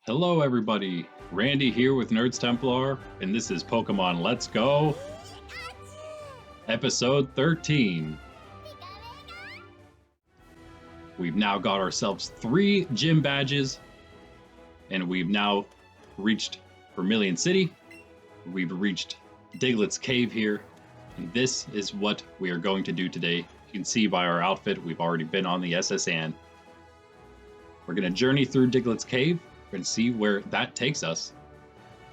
Hello everybody, Randy here with Nerds Templar, and this is Pokemon Let's Go, episode 13. We've now got ourselves 3 gym badges, and we've now reached Vermilion City. We've reached Diglett's Cave here, and this is what we are going to do today. You can see by our outfit, we've already been on the SS Anne. We're going to journey through Diglett's Cave and see where that takes us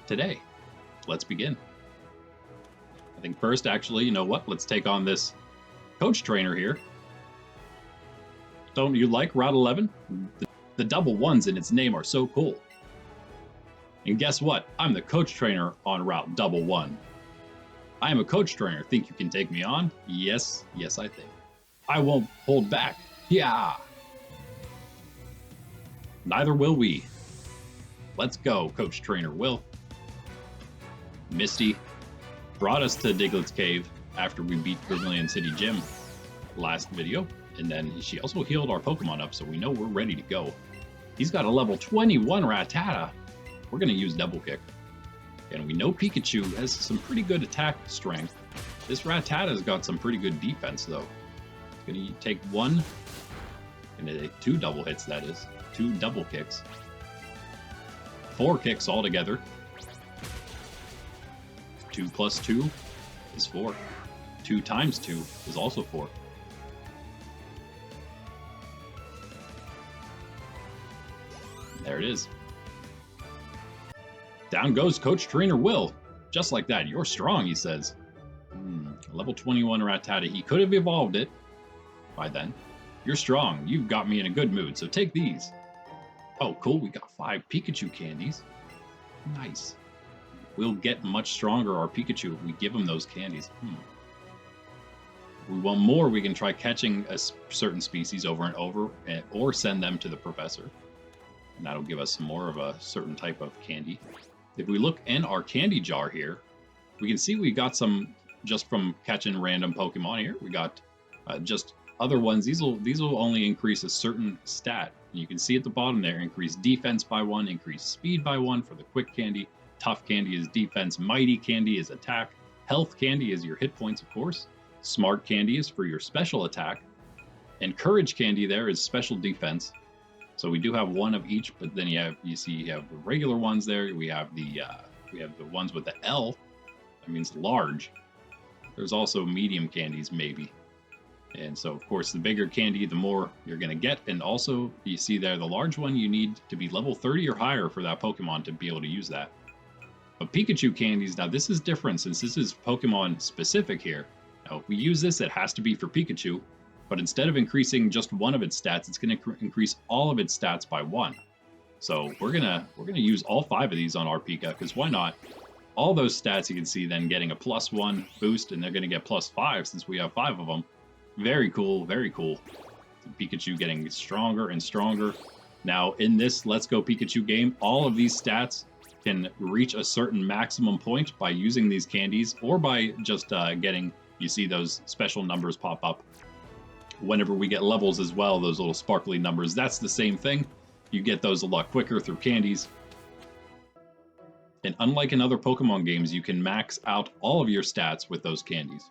today. Let's begin. I think first, actually, you know what? Let's take on this coach trainer here. Don't you like Route 11? The double ones in its name are so cool. And guess what? I'm the coach trainer on Route Double One. I am a coach trainer. Think you can take me on? Yes, I think. I won't hold back. Yeah. Neither will we. Let's go, Coach Trainer Will. Misty brought us to Diglett's Cave after we beat Vermilion City Gym last video, and then she also healed our Pokemon up, so we know we're ready to go. He's got a level 21 Rattata. We're going to use Double Kick. And we know Pikachu has some pretty good attack strength. This Rattata's got some pretty good defense, though. It's going to take 1, and 2 double hits, that is. 2 double kicks. 4 kicks altogether. 2 plus 2 is 4. 2 times 2 is also 4. There it is. Down goes Coach Trainer Will. Just like that. You're strong, he says. Level 21 Rattata. He could have evolved it by then. You're strong. You've got me in a good mood, so take these. Oh, cool. We got 5 Pikachu candies. Nice. We'll get much stronger, our Pikachu, if we give him those candies. If we want more, we can try catching a certain species over and over, or send them to the professor. And that'll give us some more of a certain type of candy. If we look in our candy jar here, we can see we got some just from catching random Pokemon here. We got just other ones. These will only increase a certain stat. You can see at the bottom there, increase defense by 1, increase speed by 1 for the quick candy. Tough candy is defense, mighty candy is attack, health candy is your hit points, of course. Smart candy is for your special attack, and courage candy there is special defense. So we do have 1 of each, but then you have the regular ones there. We have the ones with the L. That means large. There's also medium candies, maybe. And so, of course, the bigger candy, the more you're going to get. And also, you see there, the large one, you need to be level 30 or higher for that Pokemon to be able to use that. But Pikachu candies, now this is different since this is Pokemon specific here. Now, if we use this, it has to be for Pikachu. But instead of increasing just 1 of its stats, it's going to increase all of its stats by 1. So we're gonna use all 5 of these on our Pika, because why not? All those stats you can see then getting a +1 boost, and they're going to get +5 since we have 5 of them. Very cool, very cool. Pikachu getting stronger and stronger. Now, in this Let's Go Pikachu game, all of these stats can reach a certain maximum point by using these candies, or by just getting, you see those special numbers pop up. Whenever we get levels as well, those little sparkly numbers, that's the same thing. You get those a lot quicker through candies. And unlike in other Pokemon games, you can max out all of your stats with those candies.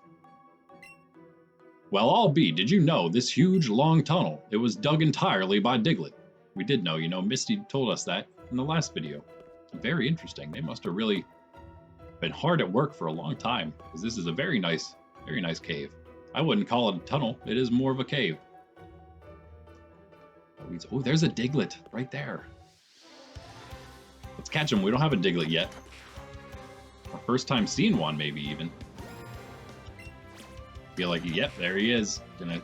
Well, I'll be, did you know this huge, long tunnel, it was dug entirely by Diglett? We did know, Misty told us that in the last video. Very interesting. They must have really been hard at work for a long time, because this is a very nice cave. I wouldn't call it a tunnel. It is more of a cave. Oh, there's a Diglett right there. Let's catch him. We don't have a Diglett yet. Our first time seeing one, maybe even. Feel like, yep, there he is. Gonna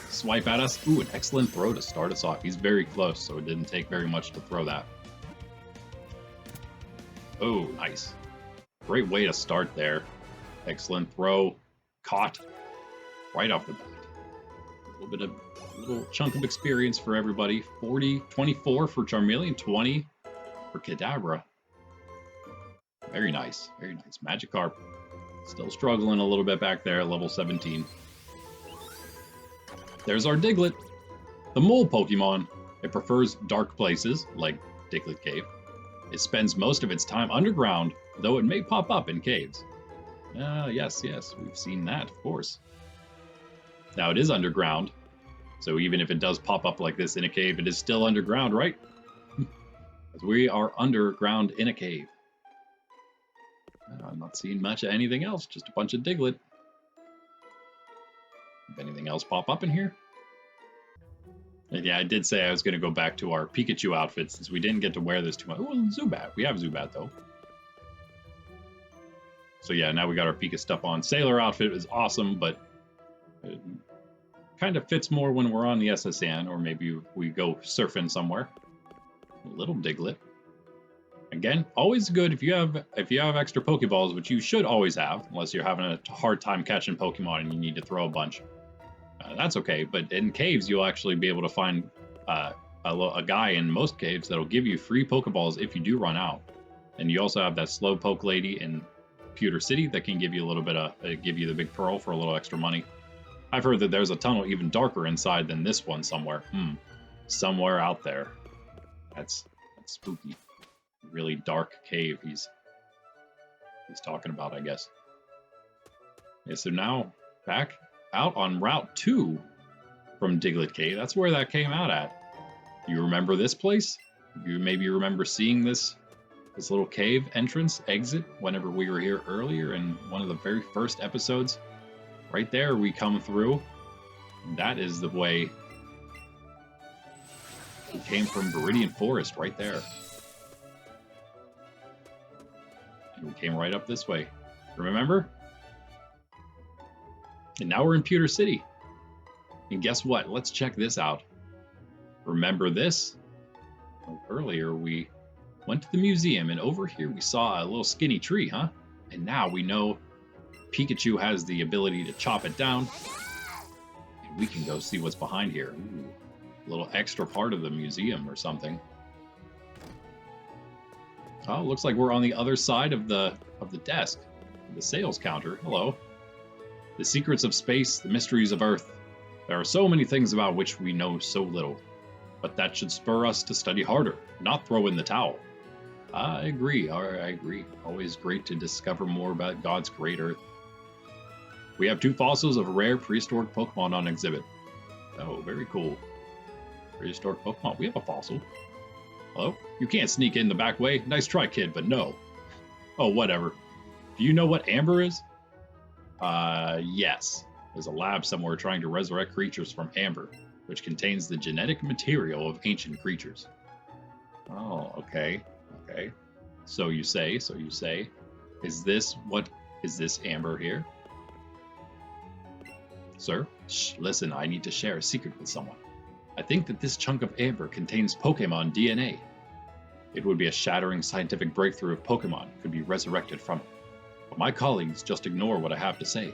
swipe at us. Ooh, an excellent throw to start us off. He's very close, so it didn't take very much to throw that. Oh, nice. Great way to start there. Excellent throw. Caught right off the bat. A little chunk of experience for everybody. 24 for Charmeleon, 20 for Kadabra. Very nice, very nice. Magikarp. Still struggling a little bit back there, level 17. There's our Diglett. The mole Pokemon. It prefers dark places, like Diglett Cave. It spends most of its time underground, though it may pop up in caves. Yes, we've seen that, of course. Now it is underground, so even if it does pop up like this in a cave, it is still underground, right? As we are underground in a cave. I'm not seeing much of anything else, just a bunch of Diglett. If anything else pop up in here? And yeah, I did say I was going to go back to our Pikachu outfit since we didn't get to wear this too much. Oh, Zubat. We have Zubat, though. So yeah, now we got our Pika stuff on. Sailor outfit is awesome, but it kind of fits more when we're on the SSN, or maybe we go surfing somewhere. Little Diglett. Again, always good if you have extra Pokeballs, which you should always have, unless you're having a hard time catching Pokemon and you need to throw a bunch. That's okay, but in caves you'll actually be able to find a guy in most caves that'll give you free Pokeballs if you do run out. And you also have that Slowpoke lady in Pewter City that can give you a little bit of give you the big pearl for a little extra money. I've heard that there's a tunnel even darker inside than this one somewhere. Somewhere out there. That's spooky. Really dark cave he's talking about, I guess. Yeah, so now back out on Route 2 from Diglett Cave. That's where that came out at. You remember this place? You maybe remember seeing this little cave entrance exit whenever we were here earlier in one of the very first episodes. Right there we come through. That is the way we came from Viridian Forest right there. And we came right up this way. Remember? And now we're in Pewter City. And guess what? Let's check this out. Remember this? Earlier we went to the museum, and over here we saw a little skinny tree, huh? And now we know Pikachu has the ability to chop it down. And we can go see what's behind here. Ooh, a little extra part of the museum or something. Oh, looks like we're on the other side of the desk. The sales counter. Hello. The secrets of space, the mysteries of Earth. There are so many things about which we know so little. But that should spur us to study harder, not throw in the towel. I agree. I agree. Always great to discover more about God's great Earth. We have 2 fossils of rare prehistoric Pokemon on exhibit. Oh, very cool. Prehistoric Pokemon. We have a fossil. Hello? You can't sneak in the back way. Nice try, kid, but no. Oh, whatever. Do you know what amber is? Yes. There's a lab somewhere trying to resurrect creatures from amber, which contains the genetic material of ancient creatures. Oh, okay. Okay. So you say. Is this amber here? Sir? Shh, listen, I need to share a secret with someone. I think that this chunk of amber contains Pokemon DNA. It would be a shattering scientific breakthrough if Pokemon could be resurrected from it. But my colleagues just ignore what I have to say.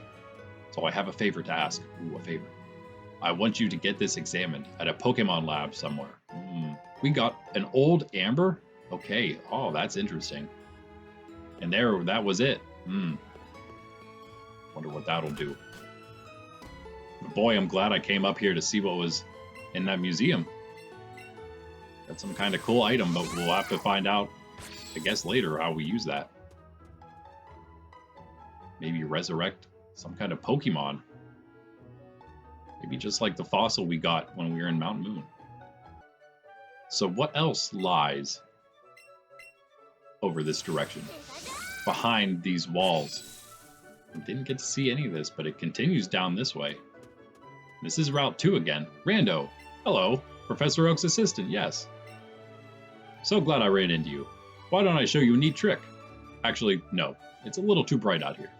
So I have a favor to ask. Ooh, a favor. I want you to get this examined at a Pokemon lab somewhere. We got an old amber? Okay. Oh, that's interesting. And that was it. Wonder what that'll do. But boy, I'm glad I came up here to see what was in that museum. Got some kind of cool item, but we'll have to find out, I guess, later how we use that. Maybe resurrect some kind of Pokemon. Maybe just like the fossil we got when we were in Mount Moon. So what else lies over this direction? Behind these walls. We didn't get to see any of this, but it continues down this way. This is Route 2 again. Rando. Hello. Professor Oak's assistant, yes. So glad I ran into you. Why don't I show you a neat trick? Actually, no. It's a little too bright out here.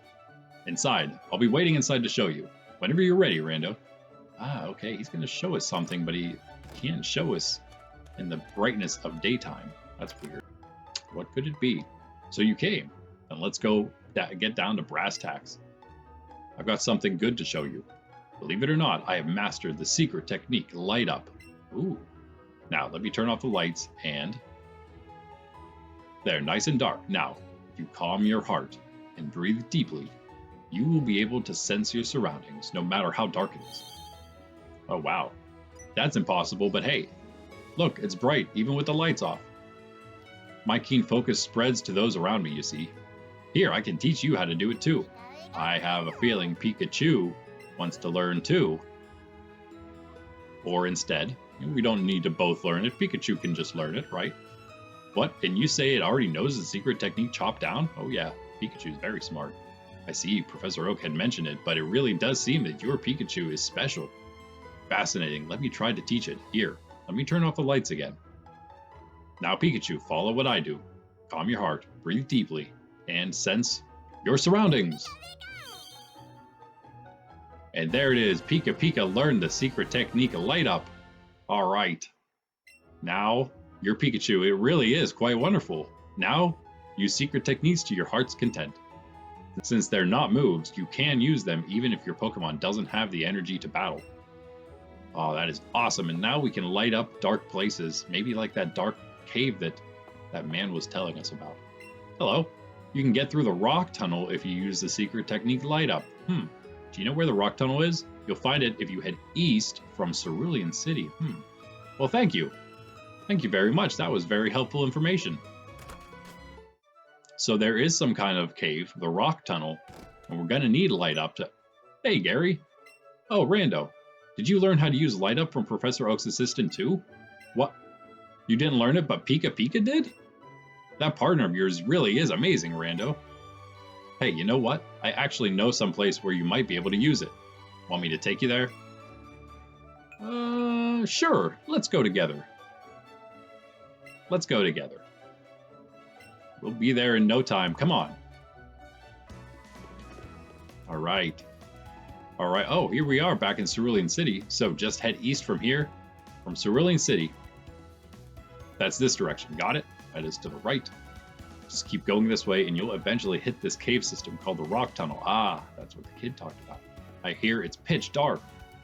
Inside. I'll be waiting inside to show you. Whenever you're ready, Rando. Ah, okay. He's going to show us something, but he can't show us in the brightness of daytime. That's weird. What could it be? So you came. And let's go get down to brass tacks. I've got something good to show you. Believe it or not, I have mastered the secret technique, light up. Ooh. Now, let me turn off the lights and... There, nice and dark. Now, if you calm your heart and breathe deeply, you will be able to sense your surroundings, no matter how dark it is. Oh, wow. That's impossible, but hey. Look, it's bright, even with the lights off. My keen focus spreads to those around me, you see. Here, I can teach you how to do it too. I have a feeling Pikachu wants to learn too. Or instead, we don't need to both learn it. Pikachu can just learn it, right? What? And you say it already knows the secret technique Chop Down? Oh yeah, Pikachu's very smart. I see Professor Oak had mentioned it, but it really does seem that your Pikachu is special. Fascinating. Let me try to teach it. Here, let me turn off the lights again. Now Pikachu, follow what I do. Calm your heart, breathe deeply, and sense your surroundings. And there it is. Pika Pika learned the secret technique Light Up. All right. Now, your Pikachu, it really is quite wonderful. Now, use secret techniques to your heart's content. Since they're not moves, you can use them even if your Pokemon doesn't have the energy to battle. Oh, that is awesome. And now we can light up dark places, maybe like that dark cave that man was telling us about. Hello. You can get through the rock tunnel if you use the secret technique Light Up. Do you know where the rock tunnel is? You'll find it if you head east from Cerulean City. Well, thank you. Thank you very much. That was very helpful information. So there is some kind of cave, the rock tunnel, and we're going to need Light Up to... Hey, Gary. Oh, Rando. Did you learn how to use Light Up from Professor Oak's assistant too? What? You didn't learn it, but Pika Pika did? That partner of yours really is amazing, Rando. Hey, you know what? I actually know some place where you might be able to use it. Want me to take you there? Sure. Let's go together. Let's go together. We'll be there in no time. Come on. All right. All right. Oh, here we are back in Cerulean City. So just head east from here, from Cerulean City. That's this direction. Got it? That is to the right. Just keep going this way and you'll eventually hit this cave system called the Rock Tunnel. Ah, that's what the kid talked about. I hear it's pitch dark.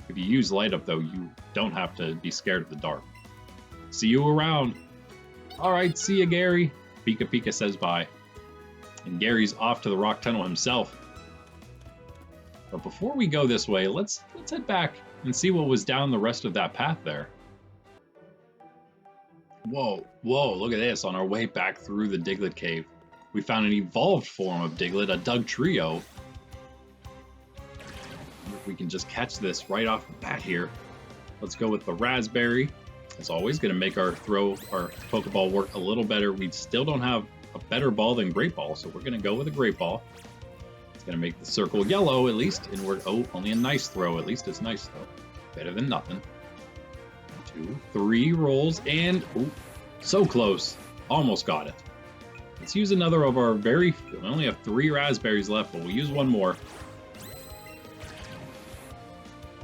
If you use Light Up, though, you don't have to be scared of the dark. See you around. All right, see ya, Gary. Pika Pika says bye. And Gary's off to the Rock Tunnel himself. But before we go this way, let's head back and see what was down the rest of that path there. Whoa, look at this. On our way back through the Diglett Cave, we found an evolved form of Diglett, a Dugtrio. If we can just catch this right off the bat here. Let's go with the Raspberry. It's always going to make our Pokeball work a little better. We still don't have a better ball than Great Ball, so we're going to go with a Great Ball. It's going to make the circle yellow at least, and we're only a nice throw. At least it's nice though. Better than nothing. 2, 3 rolls, and so close. Almost got it. Let's use another of our we only have 3 raspberries left, but we'll use one more.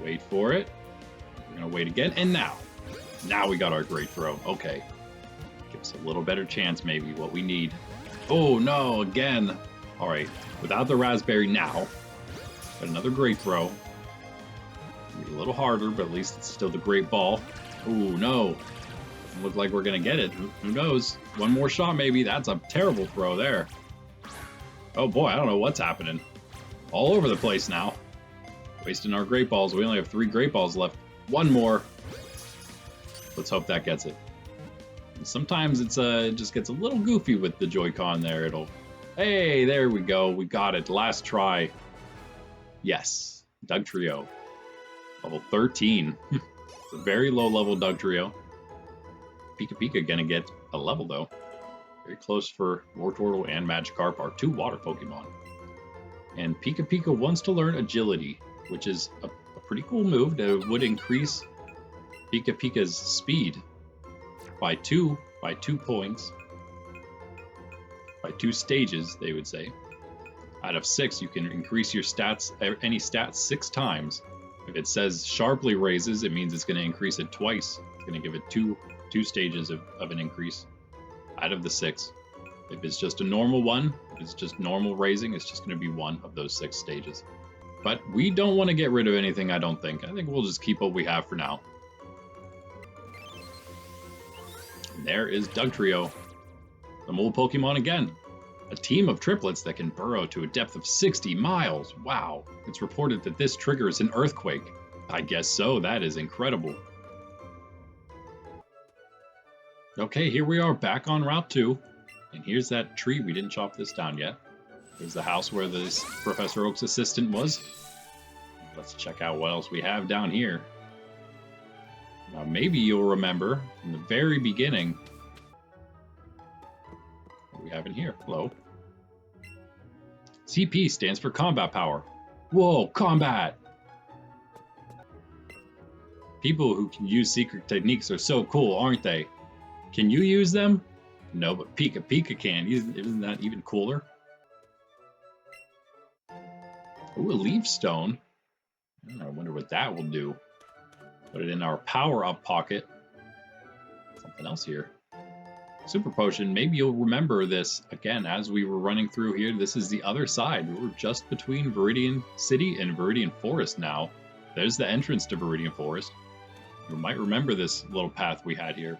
Wait for it. We're gonna wait again, and now we got our great throw. Okay, give us a little better chance, maybe what we need. Oh no, again. All right, without the raspberry now, but another great throw. Maybe a little harder, but at least it's still the great ball. Oh no, doesn't look like we're gonna get it. Who knows? One more shot, maybe. That's a terrible throw there. Oh boy, I don't know what's happening. All over the place now. Wasting our great balls. We only have 3 great balls left. One more. Let's hope that gets it. And sometimes it's it just gets a little goofy with the Joy-Con there. Hey, there we go. We got it. Last try. Yes. Dugtrio. Level 13. It's a very low level Dugtrio. Pika Pika gonna get a level though. Very close for Wartortle and Magikarp, our 2 water Pokemon. And Pika Pika wants to learn Agility, which is a pretty cool move that would increase Pika Pika's speed by 2 points. By 2 stages, they would say. Out of 6, you can increase your stats, any stats 6 times. If it says sharply raises, it means it's going to increase it twice. It's going to give it two stages of an increase out of the 6. If it's just a normal one, if it's just normal raising, it's just going to be 1 of those 6 stages. But we don't want to get rid of anything, I don't think. I think we'll just keep what we have for now. And there is Dugtrio, the mole Pokemon again. A team of triplets that can burrow to a depth of 60 miles. Wow. It's reported that this triggers an earthquake. I guess so. That is incredible. Okay, here we are back on Route 2. And here's that tree. We didn't chop this down yet. Here's the house where this Professor Oak's assistant was. Let's check out what else we have down here. Now, maybe you'll remember from the very beginning what we have in here. Hello. CP stands for combat power. Whoa, combat! People who can use secret techniques are so cool, aren't they? Can you use them? No, but Pika Pika can. Isn't that even cooler? Ooh, a leaf stone. I wonder what that will do. Put it in our power-up pocket. Something else here. Super potion. Maybe you'll remember this again as we were running through here. This is the other side. We're just between Viridian City and Viridian Forest now. There's the entrance to Viridian Forest. You might remember this little path we had here.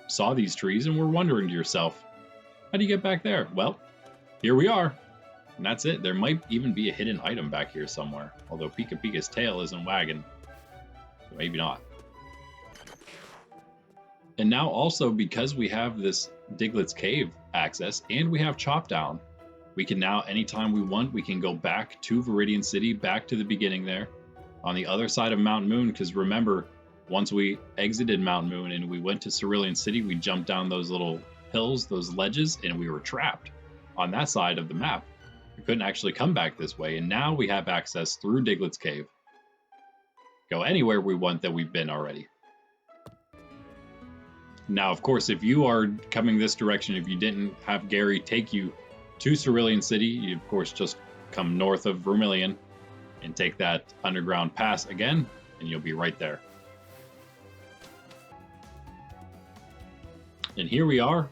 Saw these trees and were wondering to yourself, how do you get back there? Well, here we are. And that's it. There might even be a hidden item back here somewhere. Although Pika Pika's tail isn't wagging. So maybe not. And now also, because we have this Diglett's Cave access and we have Chop Down, we can now, anytime we want, we can go back to Viridian City, back to the beginning there, on the other side of Mount Moon, because remember, once we exited Mount Moon and we went to Cerulean City, we jumped down those little hills, those ledges, and we were trapped on that side of the map. We couldn't actually come back this way, and now we have access through Diglett's Cave. Go anywhere we want that we've been already. Now, of course, if you are coming this direction, if you didn't have Gary take you to Cerulean City, you of course just come north of Vermilion and take that underground pass again, and you'll be right there. And here we are.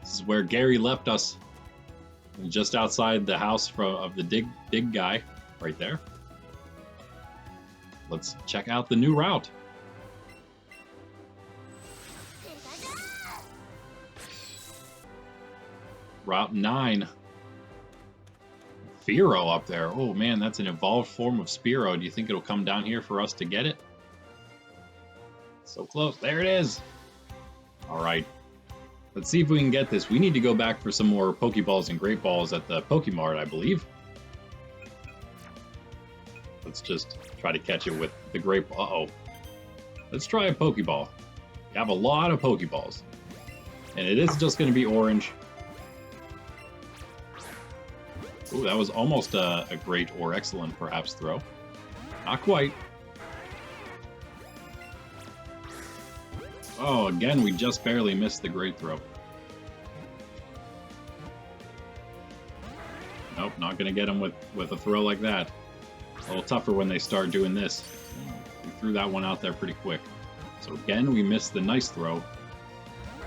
This is where Gary left us, just outside the house of the dig guy, right there. Let's check out the new route. Route 9. Fearow up there. Oh man, that's an evolved form of Spearow. Do you think it'll come down here for us to get it? So close. There it is. All right. Let's see if we can get this. We need to go back for some more Pokeballs and Great Balls at the Pokemart, I believe. Let's just try to catch it with the Great... Uh-oh. Let's try a Pokeball. We have a lot of Pokeballs. And it is just going to be orange. Ooh, that was almost a great or excellent, perhaps, throw. Not quite. Oh, again, we just barely missed the great throw. Nope, not going to get him with a throw like that. A little tougher when they start doing this. We threw that one out there pretty quick. So again, we missed the nice throw.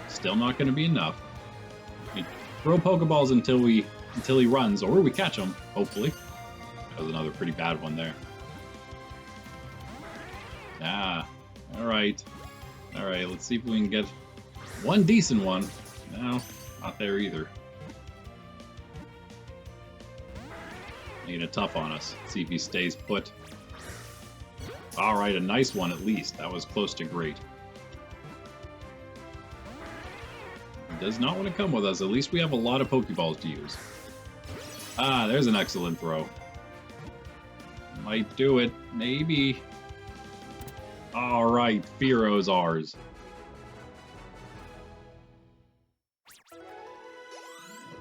Still not going to be enough. We throw Pokeballs until he runs, or we catch him, hopefully. That was another pretty bad one there. Ah, all right. All right, let's see if we can get one decent one. No, not there either. Making it tough on us. Let's see if he stays put. All right, a nice one at least. That was close to great. He does not want to come with us. At least we have a lot of Pokeballs to use. Ah, there's an excellent throw. Might do it. Maybe. All right, Fearow's ours.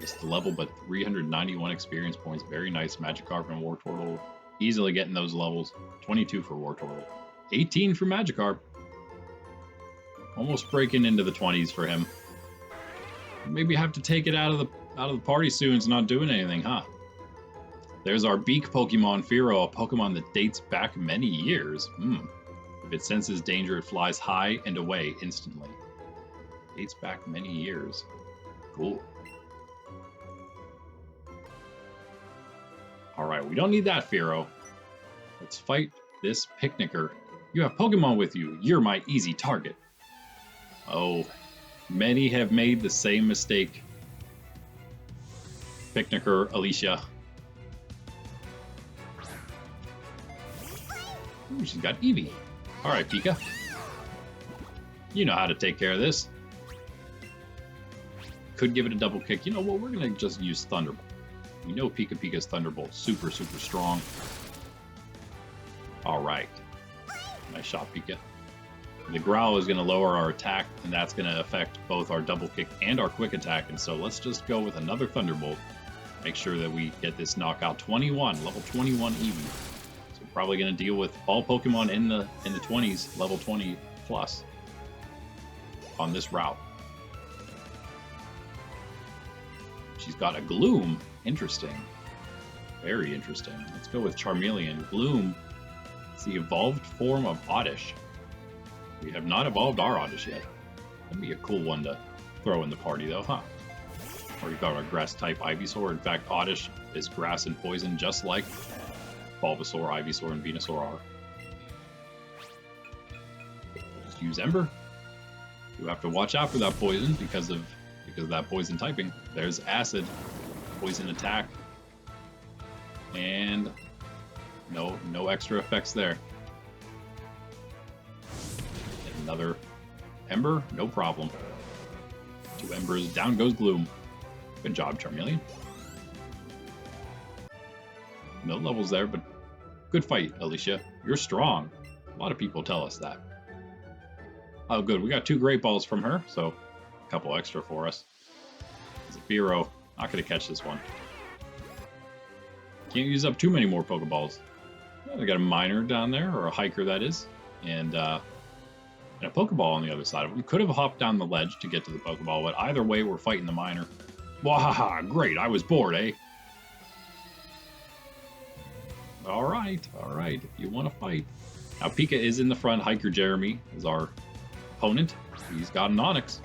Just the level, but 391 experience points. Very nice. Magikarp and Wartortle. Easily getting those levels. 22 for Wartortle. 18 for Magikarp. Almost breaking into the 20s for him. Maybe have to take it out of the party soon. It's not doing anything, huh? There's our Beak Pokemon, Fearow, a Pokemon that dates back many years. If it senses danger, it flies high and away instantly. Dates back many years. Cool. Alright, we don't need that, Fearow. Let's fight this Picnicker. You have Pokemon with you. You're my easy target. Oh, many have made the same mistake. Picnicker, Alicia. Ooh, she's got Eevee. Alright, Pika. You know how to take care of this. Could give it a double kick. You know what? We're going to just use Thunderbolt. We know Pika Pika's Thunderbolt super, super strong. All right. Nice shot, Pika. The growl is going to lower our attack, and that's going to affect both our double kick and our quick attack. And so let's just go with another Thunderbolt. Make sure that we get this knockout 21, level 21 even. So we're probably going to deal with all Pokemon in the 20s, level 20 plus on this route. She's got a Gloom. Interesting. Very interesting. Let's go with Charmeleon. Gloom. It's the evolved form of Oddish. We have not evolved our Oddish yet. That'd be a cool one to throw in the party, though, huh? Already got our Grass-type Ivysaur. In fact, Oddish is grass and poison, just like Bulbasaur, Ivysaur, and Venusaur are. Just use Ember. You have to watch out for that poison because of that poison typing. There's Acid, poison attack, and no extra effects there. Another Ember, no problem. 2 Embers, down goes Gloom. Good job, Charmeleon. No levels there, but good fight, Alicia. You're strong. A lot of people tell us that. Oh, good. We got 2 Great Balls from her, so a couple extra for us. Zafiro, not going to catch this one. Can't use up too many more Pokeballs. Well, we got a Miner down there, or a Hiker that is, and a Pokeball on the other side of it. We could have hopped down the ledge to get to the Pokeball, but either way, we're fighting the Miner. Wahaha, great, I was bored, eh? Alright, if you want to fight. Now, Pika is in the front. Hiker Jeremy is our opponent. He's got an Onix.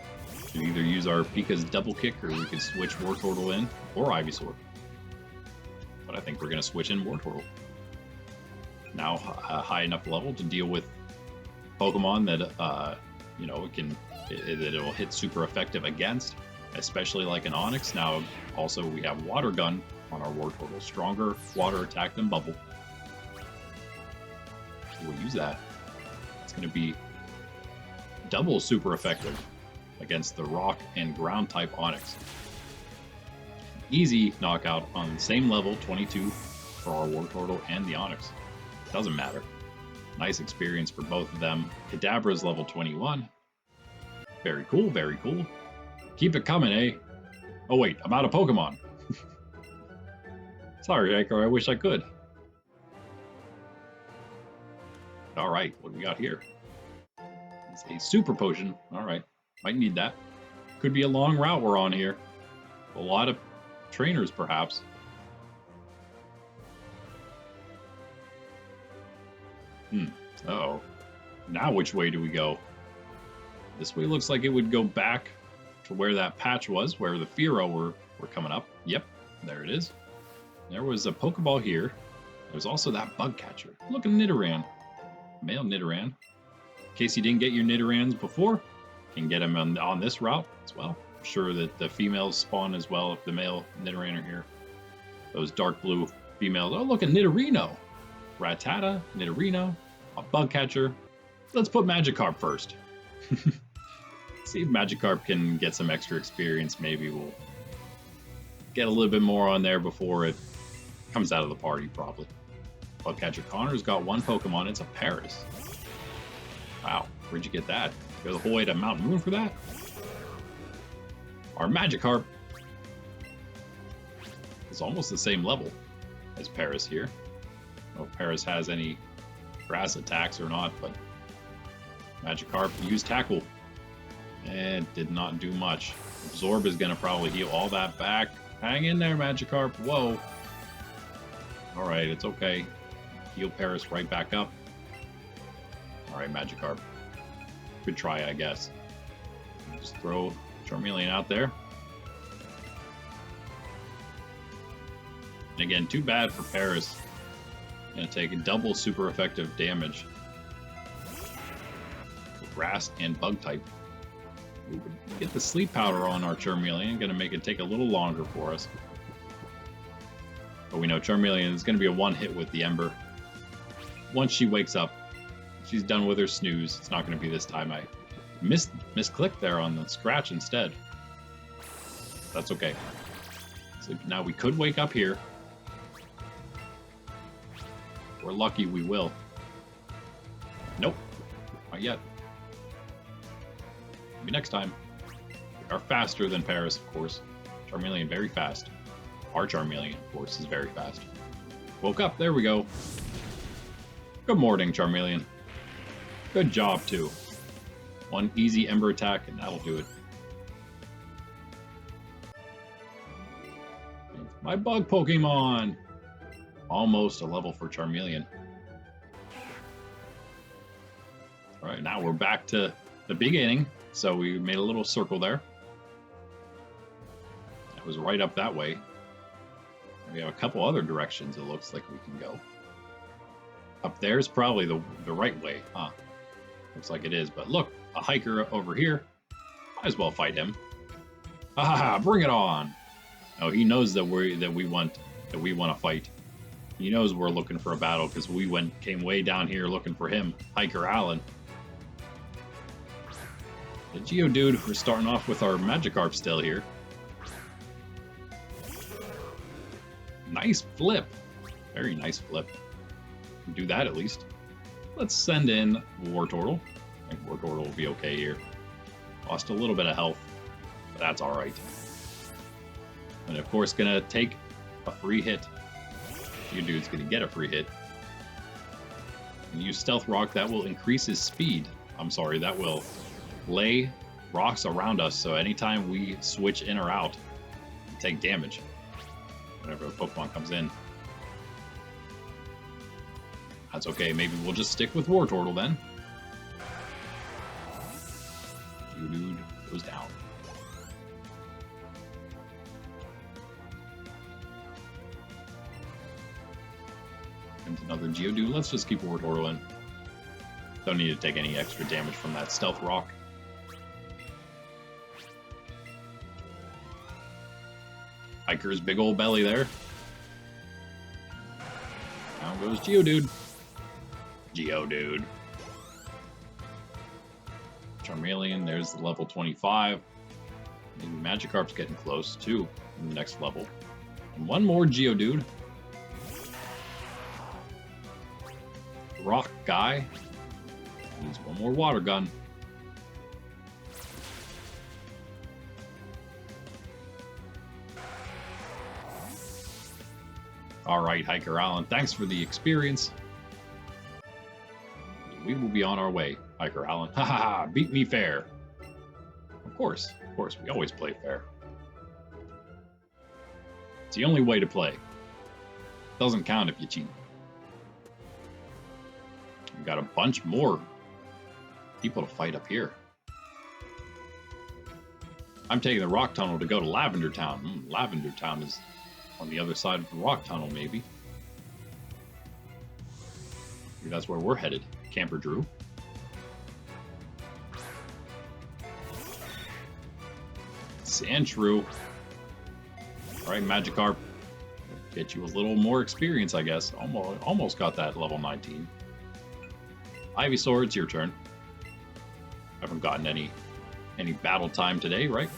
We can either use our Pika's double kick, or we could switch Wartortle in, or Ivysaur. But I think we're going to switch in Wartortle. Now, a high enough level to deal with Pokemon that, you know, it'll hit super effective against, especially like an Onix. Now, also, we have Water Gun on our Wartortle. Stronger water attack than Bubble. So we'll use that. It's going to be double super effective against the Rock and Ground type Onix. Easy knockout on the same level, 22 for our Wartortle and the Onix. Doesn't matter. Nice experience for both of them. Kadabra's level 21. Very cool, very cool. Keep it coming, eh? Oh wait, I'm out of Pokemon. Sorry, Hiker, I wish I could. Alright, what do we got here? It's a Super Potion. Alright, might need that. Could be a long route we're on here. A lot of trainers, perhaps. Uh-oh. Now which way do we go? This way looks like it would go back to where that patch was, where the Fearow were coming up. Yep, there it is. There was a Pokeball here. There's also that bug catcher. Look, a Nidoran. Male Nidoran. In case you didn't get your Nidorans before, you can get them on this route as well. I'm sure that the females spawn as well if the male Nidoran are here. Those dark blue females. Oh, look, a Nidorino. Rattata, Nidorino, a bug catcher. Let's put Magikarp first. See if Magikarp can get some extra experience. Maybe we'll get a little bit more on there before it comes out of the party, probably. Bugcatcher Connor's got 1 Pokemon. It's a Paris. Wow, where'd you get that? Go the whole way to Mount Moon for that? Our Magikarp is almost the same level as Paris here. I don't know if Paris has any grass attacks or not, but Magikarp used Tackle. And did not do much. Absorb is going to probably heal all that back. Hang in there, Magikarp. Whoa. Alright, it's okay. Heal Paris right back up. Alright, Magikarp. Good try, I guess. Just throw Charmeleon out there. And again, too bad for Paris. Going to take double super effective damage. Grass and Bug type. We get the Sleep Powder on our Charmeleon. Going to make it take a little longer for us. But we know Charmeleon is going to be a one-hit with the Ember. Once she wakes up, she's done with her snooze. It's not going to be this time. I misclicked there on the scratch instead. That's okay. So now we could wake up here. If we're lucky, we will. Nope. Not yet. Maybe next time. We are faster than Paris, of course. Charmeleon, very fast. Our Charmeleon, of course, is very fast. Woke up. There we go. Good morning, Charmeleon. Good job, too. One easy Ember attack, and that'll do it. My bug Pokemon! Almost a level for Charmeleon. Alright, now we're back to the beginning. So we made a little circle there. That was right up that way. We have a couple other directions it looks like we can go. Up there is probably the right way, huh? Looks like it is, but look, a hiker over here. Might as well fight him. Ha! Bring it on! Oh, he knows that we want to fight. He knows we're looking for a battle because we came way down here looking for him, Hiker Allen. The Geodude, we're starting off with our Magikarp still here. Nice flip. Very nice flip. Do that at least. Let's send in Wartortle. I think Wartortle will be okay here. Lost a little bit of health, but that's alright. And of course, gonna take a free hit. Geodude's gonna get a free hit. And use Stealth Rock, that will increase his speed. I'm sorry, that will lay rocks around us, so anytime we switch in or out, we take damage whenever a Pokemon comes in. That's okay, maybe we'll just stick with Wartortle then. Geodude goes down. And another Geodude. Let's just keep Wartortle in. Don't need to take any extra damage from that Stealth Rock. Hiker's big old belly there. Down goes Geodude. Geodude. Charmeleon, there's the level 25. Maybe Magikarp's getting close too in the next level. And one more Geodude. Rock guy. Needs one more water gun. Alright, Hiker Allen, thanks for the experience. We will be on our way, Hiker Allen. Ha ha ha, beat me fair. Of course, we always play fair. It's the only way to play. Doesn't count if you cheat. We've got a bunch more people to fight up here. I'm taking the Rock Tunnel to go to Lavender Town. Lavender Town is on the other side of the Rock Tunnel, maybe. Maybe that's where we're headed. Camper Drew. Sandshrew. Alright, Magikarp. Get you a little more experience, I guess. Almost got that level 19. Ivysaur, it's your turn. Haven't gotten any battle time today, right?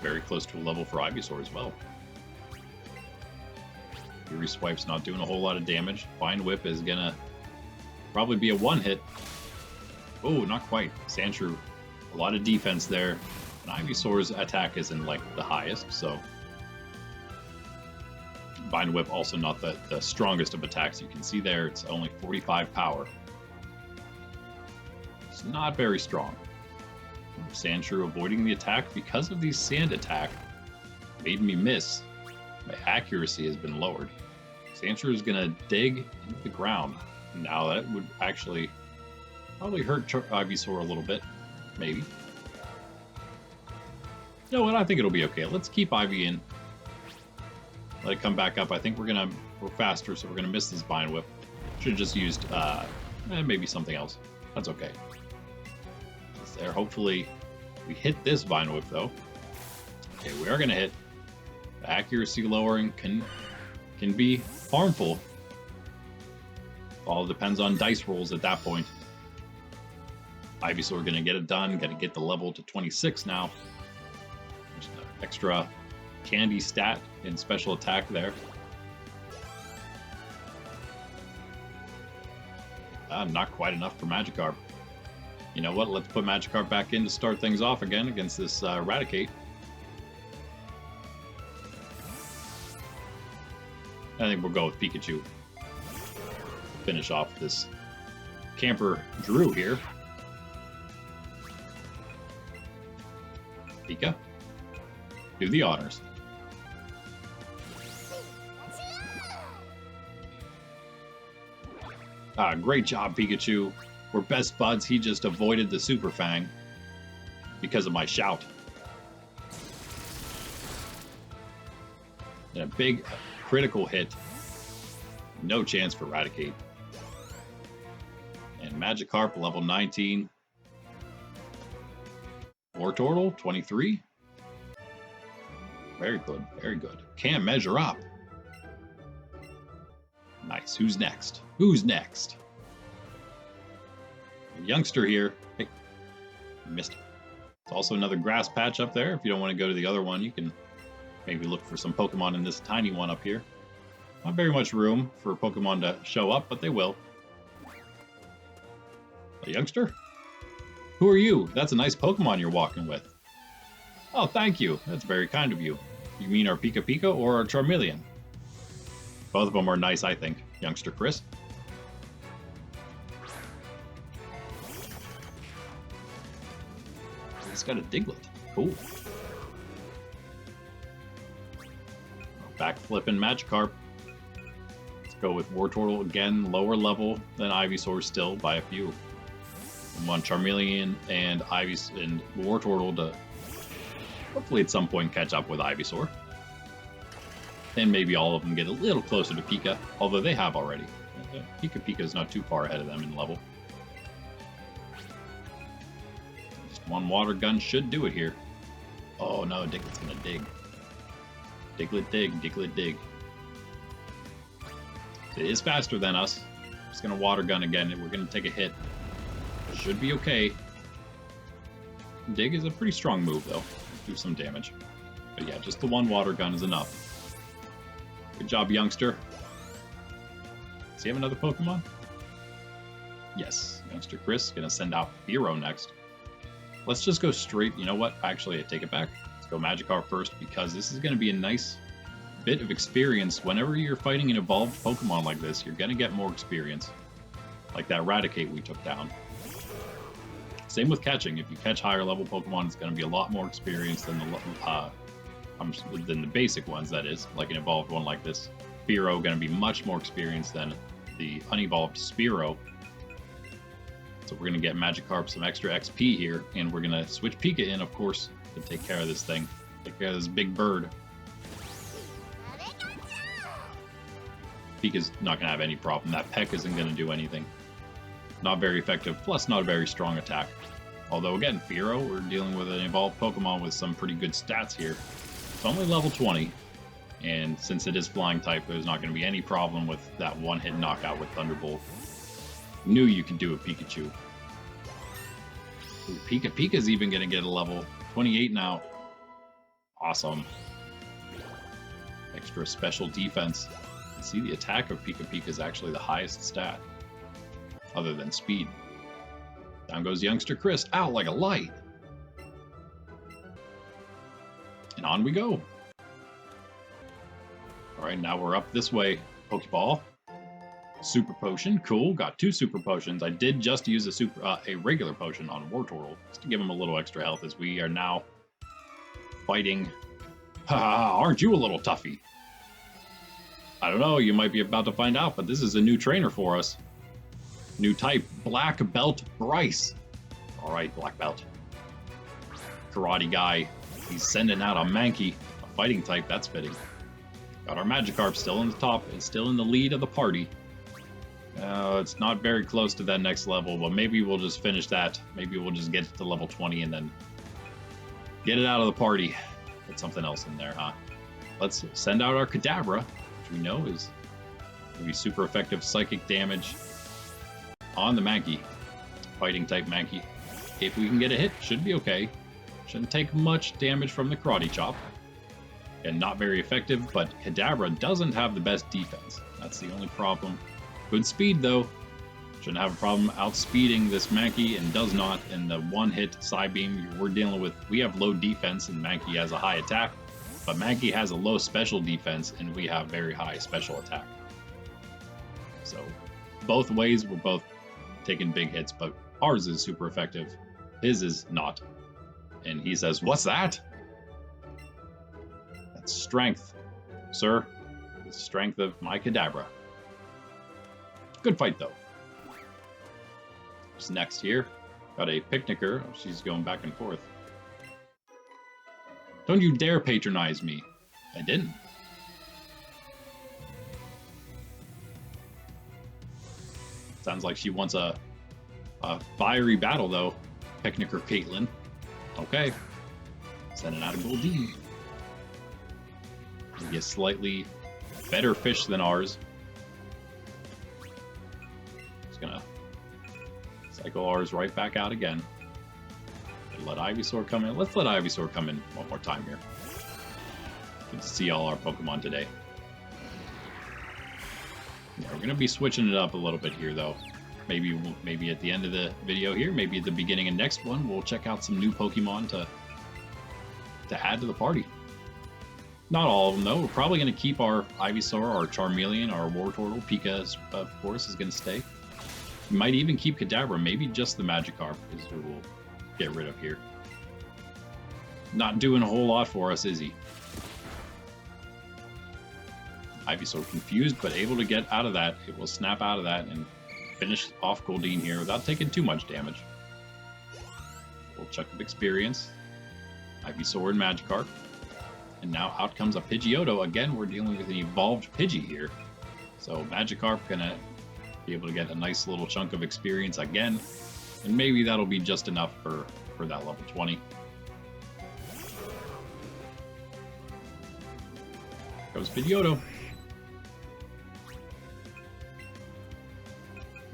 Very close to a level for Ivysaur as well. Fury Swipe's not doing a whole lot of damage. Vine Whip is gonna probably be a one-hit. Oh, not quite. Sandshrew, a lot of defense there. And Ivysaur's attack isn't like the highest, so Vine Whip also not the strongest of attacks. You can see there, it's only 45 power. It's not very strong. Sandshrew avoiding the attack because of the sand attack made me miss. My accuracy has been lowered. Sandshrew is gonna dig into the ground. Now that would actually probably hurt Ivysaur a little bit, maybe. No, and I think it'll be okay. Let's keep Ivy in. Let it come back up. I think we're faster, so we're gonna miss this Vine Whip. Should have just used maybe something else. That's okay. It's there. Hopefully we hit this Vine Whip though. Okay, we are gonna hit. The accuracy lowering can be harmful. All depends on dice rolls at that point. Ivysaur gonna get it done. Gotta get the level to 26 now. There's an extra candy stat in special attack there. Not quite enough for Magikarp. You know what? Let's put Magikarp back in to start things off again against this Raticate. I think we'll go with Pikachu. Finish off this Camper Drew here. Pika, do the honors. Great job, Pikachu. We're best buds. He just avoided the Super Fang because of my shout. And a big critical hit. No chance for Raticate. And Magikarp, level 19. Wartortle, 23. Very good, very good. Can't measure up. Nice. Who's next? Who's next? A youngster here. Hey, missed it. It's also another grass patch up there. If you don't want to go to the other one, you can maybe look for some Pokemon in this tiny one up here. Not very much room for Pokemon to show up, but they will. A youngster? Who are you? That's a nice Pokemon you're walking with. Oh, thank you. That's very kind of you. You mean our Pika Pika or our Charmeleon? Both of them are nice, I think. Youngster Chris. He's got a Diglett. Cool. Back flipping Magikarp. Let's go with Wartortle again. Lower level than Ivysaur still by a few. We want Charmeleon and Wartortle to hopefully at some point catch up with Ivysaur. And maybe all of them get a little closer to Pika, although they have already. Pika Pika is not too far ahead of them in level. Just one water gun should do it here. Oh no, Diglett's gonna dig. Diglett dig, Diglett dig. It is faster than us. It's gonna water gun again, and we're gonna take a hit. Should be okay. Dig is a pretty strong move though. Do some damage. But yeah, just the one water gun is enough. Good job, youngster. Does he have another Pokemon? Yes, youngster Chris gonna send out Fearow next. Let's just go straight. You know what? Actually, I take it back. Let's go Magikarp first because this is gonna be a nice bit of experience. Whenever you're fighting an evolved Pokemon like this, you're gonna get more experience. Like that Raticate we took down. Same with catching. If you catch higher level Pokemon, it's gonna be a lot more experience than the basic ones, that is, like an evolved one like this. Fearow gonna be much more experienced than the unevolved Spearow. So we're gonna get Magikarp some extra XP here, and we're gonna switch Pika in, of course, to take care of this thing. Take care of this big bird. Pika's not gonna have any problem. That Peck isn't gonna do anything. Not very effective, plus not a very strong attack. Although again, Fearow, we're dealing with an evolved Pokemon with some pretty good stats here. It's only level 20, and since it is flying type, there's not going to be any problem with that one-hit knockout with Thunderbolt. Knew you could do a Pikachu. Ooh, Pika's even going to get a level 28 now. Awesome. Extra special defense. You see, the attack of Pika is actually the highest stat, other than speed. Down goes youngster Chris, out like a light. And on we go. Alright, now we're up this way. Pokeball. Super Potion. Cool. Got 2 Super Potions. I did just use a regular potion on Wartortle, just to give him a little extra health, as we are now fighting... Haha, aren't you a little toughy? I don't know, you might be about to find out, but this is a new trainer for us. New type, Black Belt Bryce. Alright, Black Belt. Karate guy. He's sending out a Mankey, a fighting type, that's fitting. Got our Magikarp still in the top, and still in the lead of the party. It's not very close to that next level, but maybe we'll just finish that. Maybe we'll just get to level 20 and then get it out of the party. Put something else in there, huh? Let's send out our Kadabra, which we know is going to be super effective psychic damage on the Mankey. Fighting type Mankey. If we can get a hit, should be okay. Shouldn't take much damage from the Karate Chop. And not very effective, but Kadabra doesn't have the best defense. That's the only problem. Good speed, though. Shouldn't have a problem outspeeding this Mankey, and does not. In the one-hit side beam we're dealing with, we have low defense, and Mankey has a high attack. But Mankey has a low special defense, and we have very high special attack. So, both ways, we're both taking big hits, but ours is super effective. His is not. And he says, "What's that?" That's strength, sir. The strength of my Kadabra. Good fight, though. What's next here? Got a Picnicker. Oh, she's going back and forth. Don't you dare patronize me. I didn't. Sounds like she wants a fiery battle, though. Picnicker Caitlin. Okay. Sending out a Goldeen. Maybe a slightly better fish than ours. Just gonna cycle ours right back out again. Let Ivysaur come in. Let's let Ivysaur come in one more time here. Good to see all our Pokemon today. Yeah, we're gonna be switching it up a little bit here, though. Maybe at the end of the video here, maybe at the beginning of next one, we'll check out some new Pokemon to add to the party. Not all of them, though. We're probably going to keep our Ivysaur, our Charmeleon, our Wartortle. Pika, of course, is going to stay. We might even keep Kadabra. Maybe just the Magikarp is who we'll get rid of here. Not doing a whole lot for us, is he? Ivysaur confused, but able to get out of that. It will snap out of that and finish off Goldeen here without taking too much damage. We'll check with experience. Ivysaur and Magikarp. And now out comes a Pidgeotto. Again, we're dealing with an evolved Pidgey here. So Magikarp gonna be able to get a nice little chunk of experience again. And maybe that'll be just enough for that level 20. Goes Pidgeotto.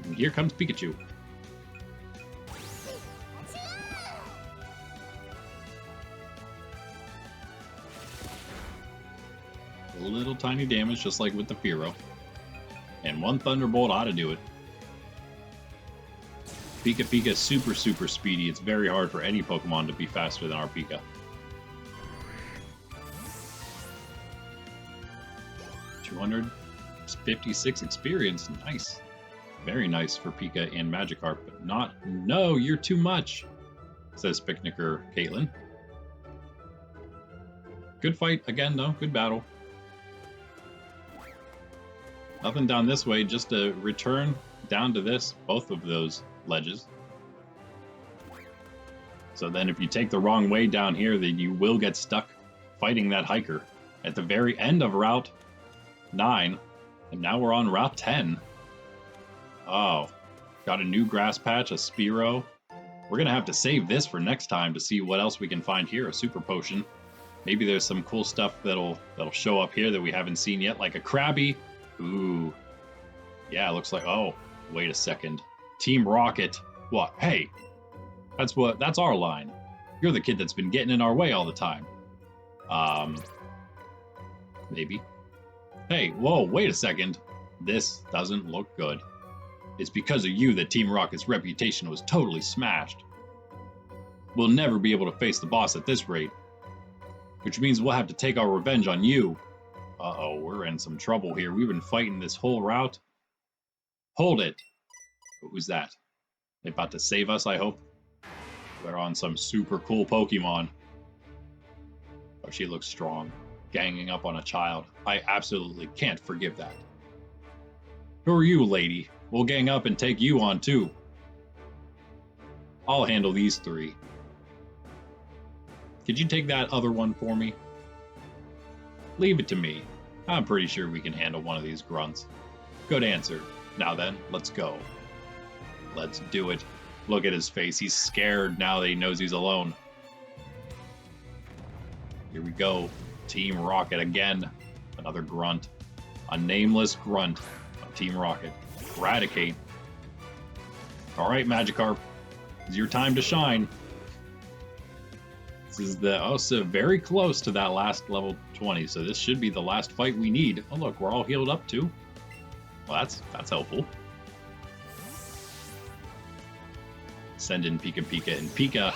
And here comes Pikachu. A little tiny damage, just like with the Fearow. And one Thunderbolt ought to do it. Pika is super speedy. It's very hard for any Pokemon to be faster than our Pika. 256 experience. Nice. Very nice for Pika and Magikarp, but not... No, you're too much, says Picnicker Caitlin. Good fight again, though. Good battle. Nothing down this way, just a return down to this, both of those ledges. So then if you take the wrong way down here, then you will get stuck fighting that hiker at the very end of Route 9. And now we're on Route 10. Oh, got a new grass patch, a Spearow. We're going to have to save this for next time to see what else we can find here. A Super Potion. Maybe there's some cool stuff that'll show up here that we haven't seen yet, like a Krabby. Ooh. Yeah, it looks like... Oh, wait a second. Team Rocket. What? Hey, that's our line. You're the kid that's been getting in our way all the time. Maybe. Hey, whoa, wait a second. This doesn't look good. It's because of you that Team Rocket's reputation was totally smashed. We'll never be able to face the boss at this rate. Which means we'll have to take our revenge on you. Uh-oh, we're in some trouble here. We've been fighting this whole route. Hold it. Who's that? They about to save us, I hope. They're on some super cool Pokemon. Oh, she looks strong. Ganging up on a child. I absolutely can't forgive that. Who are you, lady? We'll gang up and take you on, too. I'll handle these three. Could you take that other one for me? Leave it to me. I'm pretty sure we can handle one of these grunts. Good answer. Now then, let's go. Let's do it. Look at his face. He's scared now that he knows he's alone. Here we go. Team Rocket again. Another grunt. A nameless grunt of Team Rocket. Eradicate. Alright, Magikarp. It's your time to shine. This is the also very close to that last level 20, so this should be the last fight we need. Oh look, we're all healed up too. Well, that's helpful. Send in Pika Pika, and Pika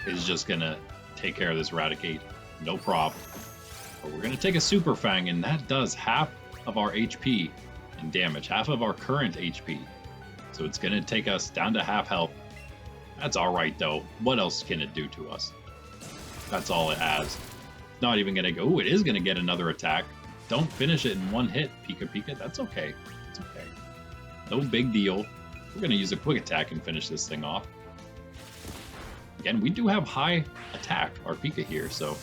is just gonna take care of this Raticate. No prob. But we're gonna take a Super Fang, and that does half of our HP in damage, half of our current HP. So it's gonna take us down to half health. That's alright though. What else can it do to us? That's all it has. It's not even gonna go. Ooh, it is gonna get another attack. Don't finish it in one hit, Pika Pika. That's okay. It's okay. No big deal. We're gonna use a quick attack and finish this thing off. Again, we do have high attack, our Pika here, so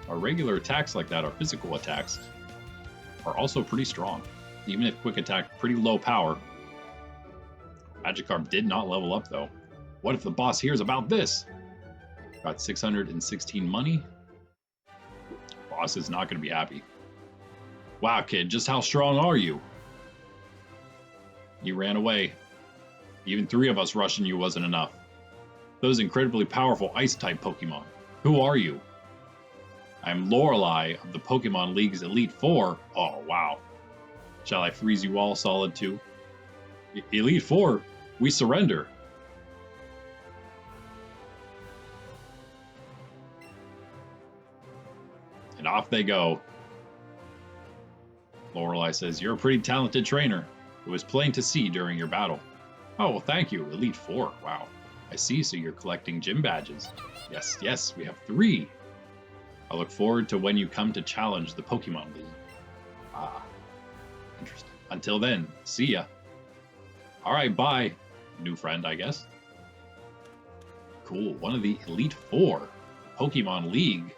our regular attacks like that, our physical attacks, are also pretty strong. Even if quick attack, pretty low power. Magikarp did not level up though. What if the boss hears about this? Got 616 money. Boss is not going to be happy. Wow, kid, just how strong are you? You ran away. Even 3 of us rushing you wasn't enough. Those incredibly powerful Ice-type Pokemon. Who are you? I'm Lorelei of the Pokemon League's Elite Four. Oh, wow. Shall I freeze you all solid too? Elite Four? We surrender. And off they go. Lorelei says, you're a pretty talented trainer. It was plain to see during your battle. Oh, well, thank you. Elite Four. Wow. I see, so you're collecting gym badges. Yes, we have 3. I look forward to when you come to challenge the Pokemon League. Ah, interesting. Until then, see ya. Alright, bye, new friend, I guess. Cool, one of the Elite Four. Pokemon League.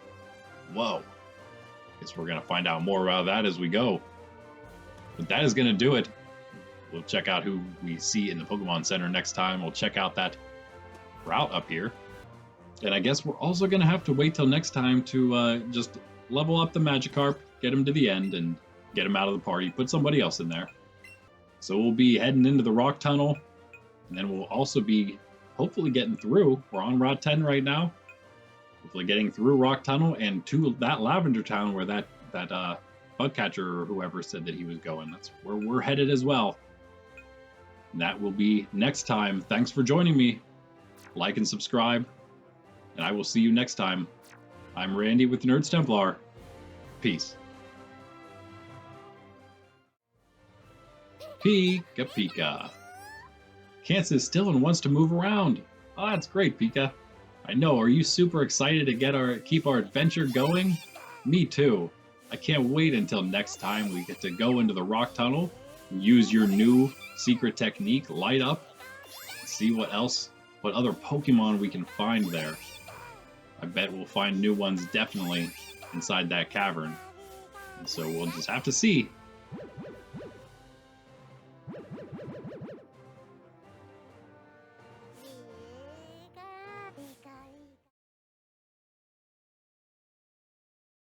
Whoa. Guess we're going to find out more about that as we go. But that is going to do it. We'll check out who we see in the Pokemon Center next time. We'll check out that route up here. And I guess we're also going to have to wait till next time to just level up the Magikarp, get him to the end, and get him out of the party. Put somebody else in there. So we'll be heading into the Rock Tunnel, and then we'll also be hopefully getting through. We're on Route 10 right now. Hopefully getting through Rock Tunnel and to that Lavender Town where that Bugcatcher or whoever said that he was going. That's where we're headed as well. And that will be next time. Thanks for joining me. Like and subscribe, and I will see you next time. I'm Randy with Nerds Templar. Peace. Pika Pika. Can't sit still and wants to move around. Oh, that's great, Pika. I know. Are you super excited to keep our adventure going? Me too. I can't wait until next time we get to go into the Rock Tunnel and use your new secret technique, Light Up, and see what other Pokemon we can find there. I bet we'll find new ones definitely inside that cavern. And so we'll just have to see.